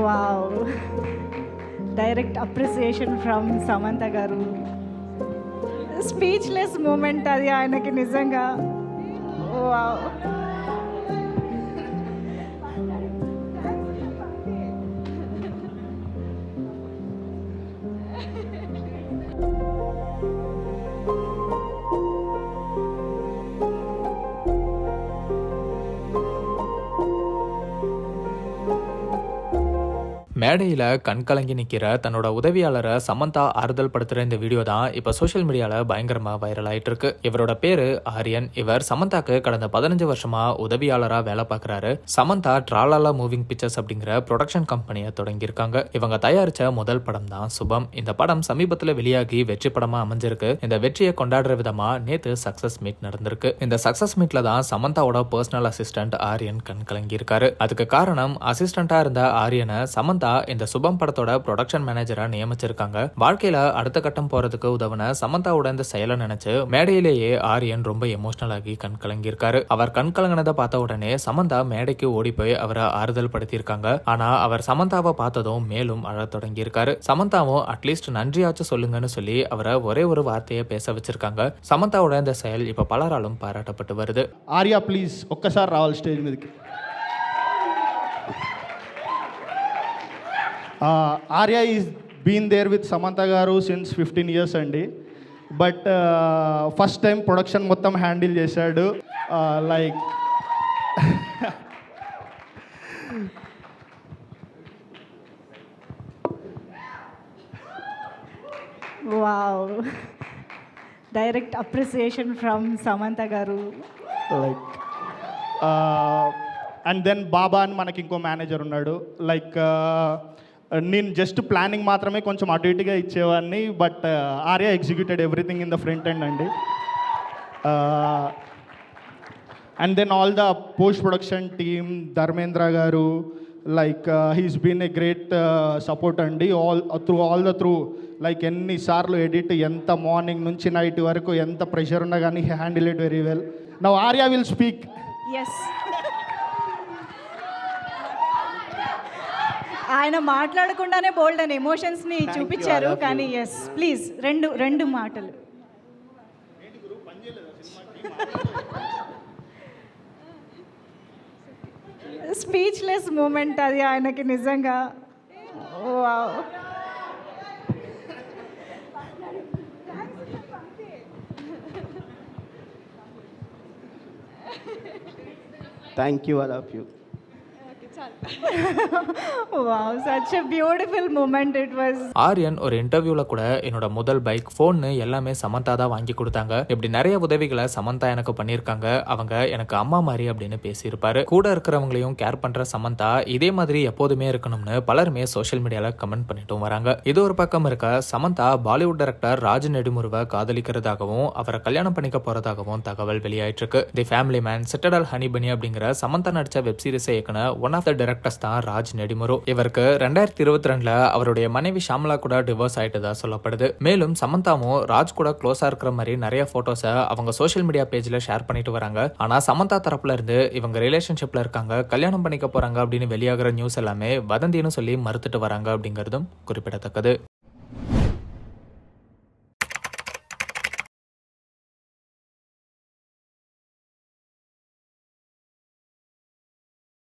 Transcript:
Wow. Direct appreciation from Samantha garu. Speechless moment adi ayanaki nijanga. Wow. மேடையில் கண்கலங்கி நிற்கிற தன்னோட உதவியாளரை சமந்தா ஆறுதல் படுத்துகிற இந்த வீடியோ தான் இப்போ சோஷியல் மீடியாவில் பயங்கரமாக வைரல் ஆகிட்டு இருக்கு. இவரோட பேரு ஆரியன். இவர் சமந்தாக்கு கடந்த 15 வருஷமா உதவியாளராக வேலை பார்க்குறாரு. சமந்தா ட்ராலாலா மூவிங் பிக்சர்ஸ் அப்படிங்கிற ப்ரொடக்ஷன் கம்பெனியை தொடங்கியிருக்காங்க. இவங்க தயாரித்த முதல் படம் தான் சுபம். இந்த படம் சமீபத்தில் வெளியாகி வெற்றி படமாக அமைஞ்சிருக்கு. இந்த வெற்றியை கொண்டாடுற விதமாக நேற்று சக்சஸ் மீட் நடந்திருக்கு. இந்த சக்சஸ் மீட்ல தான் சமந்தாவோட பர்சனல் அசிஸ்டன்ட் ஆரியன் கண்கலங்கி இருக்காரு. அதுக்கு காரணம் அசிஸ்டண்டா இருந்த ஆரியனை சமந்தா இந்த சுபம் படத்தோட ப்ரொடக்ஷன் மேனேஜரா நியமிச்சிருக்காங்க. வாழ்க்கையில அடுத்த கட்டம் போறதுக்கு உதவுன சமந்தாவோட இந்த செயலை நினைச்சு மேடையிலேயே ஆரியன் ரொம்ப எமோஷனல் ஆகி கண்கலங்கி இருக்காரு. அவர் கண்கலங்கினதை பார்த்த உடனே சமந்தா மேடைக்கு ஓடி போய் அவரை ஆறுதல் படுத்தியிருக்காங்க. ஆனா அவர் சமந்தாவை பார்த்ததும் மேலும் அழத் தொடங்கி இருக்காரு. சமந்தாவும் அட்லீஸ்ட் நன்றியாச்சும் சொல்லுங்கன்னு சொல்லி அவரை ஒரே ஒரு வார்த்தையை பேச வச்சிருக்காங்க. சமந்தாவோட இந்த செயல் இப்ப பலராலும் பாராட்டப்பட்டு வருது. ஆர்யா ப்ளீஸ் ఒక్కసారి రావాలి స్టేజ్ మీదకి. Arya is been there with Samantha garu since 15 years అండి. But first time production handle హ్యాండిల్ చేశాడు. Like Wow. Direct appreciation from Samantha garu. Like and then Baba అని మనకి ఇంకో మేనేజర్ ఉన్నాడు. లైక్ నేను జస్ట్ ప్లానింగ్ మాత్రమే కొంచెం అటు ఇటుగా ఇచ్చేవాడిని. But Arya executed everything in the front end అండి. And then all the post production team Dharmendra garu, like he's been a great support అండి. ఆల్ ద త్రూ లైక్ ఎన్నిసార్లు ఎడిట్, ఎంత మార్నింగ్ నుంచి నైట్ వరకు ఎంత ప్రెషర్ ఉన్నా కానీ he handle it very well. Now Arya will speak. Yes. ఆయన మాట్లాడకుండానే బోల్డ్ అని ఎమోషన్స్ని చూపించారు. కానీ ఎస్ ప్లీజ్ రెండు మాటలు. స్పీచ్లెస్ మూమెంట్ అది ఆయనకి నిజంగా. Wow. Thank you, I love you. Wow, such a beautiful moment it was. Aryan ஒரு இன்டர்வியூல கூட என்னோட முதல் பைக், ஃபோன் எல்லாமே சமந்தா தான் வாங்கி கொடுத்தாங்க. இப்படி நிறைய உதவிகளை சமந்தா எனக்கு பண்ணியிருக்காங்க. அவங்க எனக்கு அம்மா மாதிரி அப்படின்னு பேசியிருப்பாரு. கூட இருக்கிறவங்களையும் கேர் பண்ற சமந்தா இதே மாதிரி எப்போதுமே இருக்கணும்னு பலருமே சோஷியல் மீடியால கமெண்ட் பண்ணிட்டும் வராங்க. இது ஒரு பக்கம் இருக்க, சமந்தா பாலிவுட் டைரக்டர் ராஜ் நெடுமுருவை காதலிக்கிறதாகவும் அவரை கல்யாணம் பண்ணிக்க போறதாகவும் தகவல் வெளியாயிட்டு இருக்கு. The family man, citadel honey bunny அப்படிங்கிற சமந்தா நடிச்ச வெப் சீரிஸை இயக்குன ஒன் ஆஃப் த டைரக்டர்ஸ் தான் ராஜ் நெடுமுரு. இவருக்கு 2022 அவருடைய மனைவி ஷாம்லா கூட டிவோர்ஸ் ஆயிட்டதா சொல்லப்படுது. மேலும் சமந்தாவும் ராஜ் கூட க்ளோஸா இருக்கிற மாதிரி நிறைய போட்டோஸை அவங்க சோஷியல் மீடியா பேஜ்ல ஷேர் பண்ணிட்டு வராங்க. ஆனா சமந்தா தரப்புல இருந்து இவங்க ரிலேஷன்ஷிப்ல இருக்காங்க, கல்யாணம் பண்ணிக்க போறாங்க அப்படின்னு வெளியாகிற நியூஸ் எல்லாமே வதந்தின்னு சொல்லி மறுத்துட்டு வராங்க அப்படிங்கிறதும் குறிப்பிடத்தக்கது.